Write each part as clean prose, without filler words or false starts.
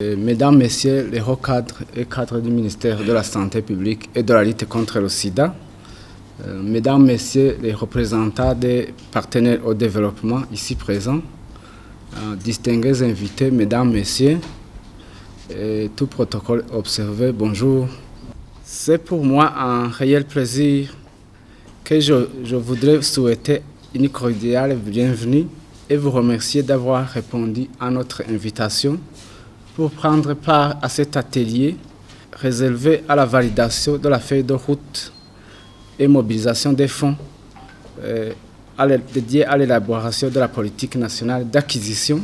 Mesdames, Messieurs les hauts cadres et cadres du ministère de la Santé publique et de la lutte contre le sida, Mesdames, Messieurs les représentants des partenaires au développement ici présents, distingués invités, Mesdames, Messieurs, et tout protocole observé, bonjour. C'est pour moi un réel plaisir que je voudrais souhaiter une cordiale bienvenue et vous remercier d'avoir répondu à notre invitation pour prendre part à cet atelier réservé à la validation de la feuille de route et mobilisation des fonds dédiés à l'élaboration de la politique nationale d'acquisition,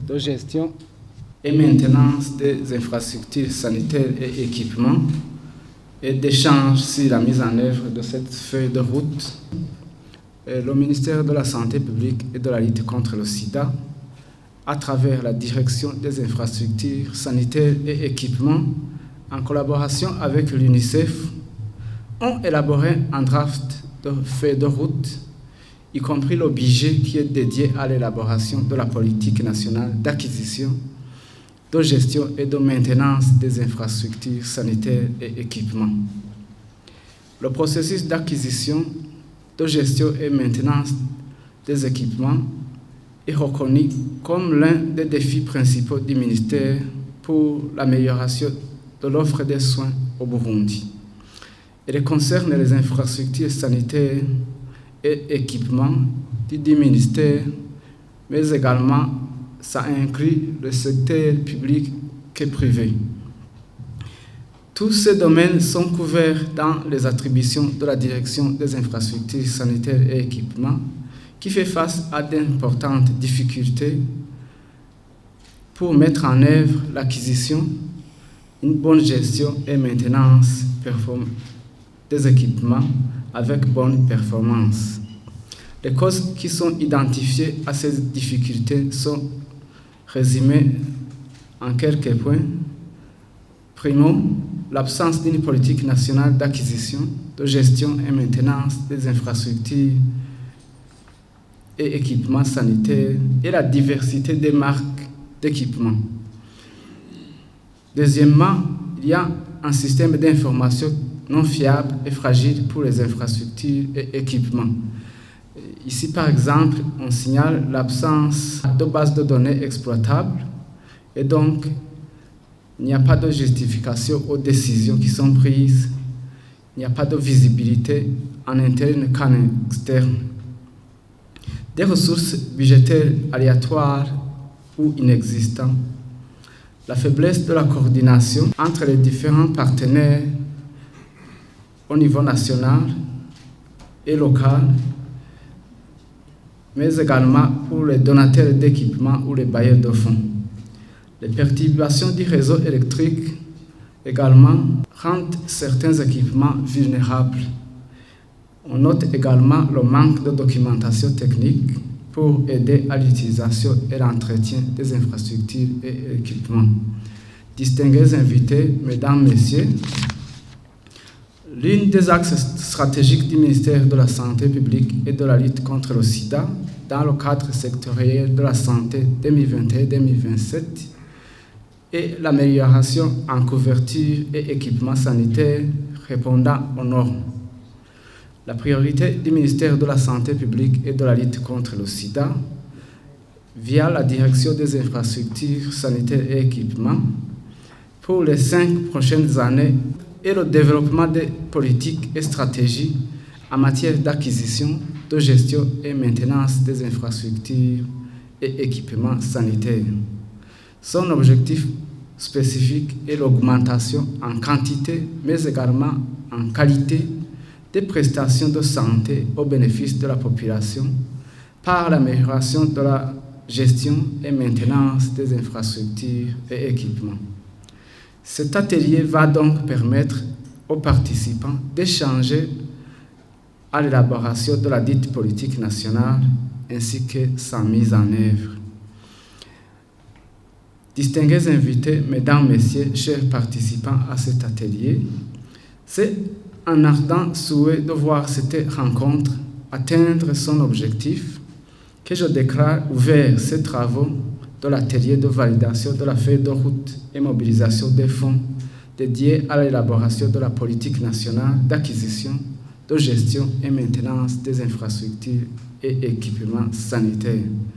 de gestion et maintenance des infrastructures sanitaires et équipements et d'échange sur la mise en œuvre de cette feuille de route. Le ministère de la Santé publique et de la lutte contre le sida, à travers la direction des infrastructures sanitaires et équipements, en collaboration avec l'UNICEF, ont élaboré un draft de feuille de route, y compris le budget qui est dédié à l'élaboration de la politique nationale d'acquisition, de gestion et de maintenance des infrastructures sanitaires et équipements. Le processus d'acquisition, de gestion et maintenance des équipements est reconnu comme l'un des défis principaux du ministère pour l'amélioration de l'offre des soins au Burundi. Il concerne les infrastructures sanitaires et équipements du ministère, mais également ça inclut le secteur public et privé. Tous ces domaines sont couverts dans les attributions de la direction des infrastructures sanitaires et équipements, qui fait face à d'importantes difficultés pour mettre en œuvre l'acquisition, une bonne gestion et maintenance des équipements avec bonne performance. Les causes qui sont identifiées à ces difficultés sont résumées en quelques points. Primo, l'absence d'une politique nationale d'acquisition, de gestion et maintenance des infrastructures et équipements sanitaires et la diversité des marques d'équipements. Deuxièmement, il y a un système d'information non fiable et fragile pour les infrastructures et équipements. Ici, par exemple, on signale l'absence de bases de données exploitables et donc il n'y a pas de justification aux décisions qui sont prises, il n'y a pas de visibilité en interne qu'en externe. Des ressources budgétaires aléatoires ou inexistantes, la faiblesse de la coordination entre les différents partenaires au niveau national et local, mais également pour les donateurs d'équipements ou les bailleurs de fonds. Les perturbations du réseau électrique également rendent certains équipements vulnérables. On note également le manque de documentation technique pour aider à l'utilisation et l'entretien des infrastructures et équipements. Distingués invités, Mesdames, Messieurs, l'une des axes stratégiques du ministère de la Santé publique et de la lutte contre le sida dans le cadre sectoriel de la santé 2021-2027 est l'amélioration en couverture et équipements sanitaires répondant aux normes. La priorité du ministère de la Santé publique et de la lutte contre le sida, via la direction des infrastructures sanitaires et équipements, pour les 5 prochaines années, et le développement des politiques et stratégies en matière d'acquisition, de gestion et maintenance des infrastructures et équipements sanitaires. Son objectif spécifique est l'augmentation en quantité, mais également en qualité des prestations de santé au bénéfice de la population par l'amélioration de la gestion et maintenance des infrastructures et équipements. Cet atelier va donc permettre aux participants d'échanger à l'élaboration de la dite politique nationale ainsi que sa mise en œuvre. Distingués invités, Mesdames, Messieurs, chers participants à cet atelier, c'est un ardent souhait de voir cette rencontre atteindre son objectif que je déclare ouvert ces travaux de l'atelier de validation de la feuille de route et mobilisation des fonds dédiés à l'élaboration de la politique nationale d'acquisition, de gestion et maintenance des infrastructures et équipements sanitaires.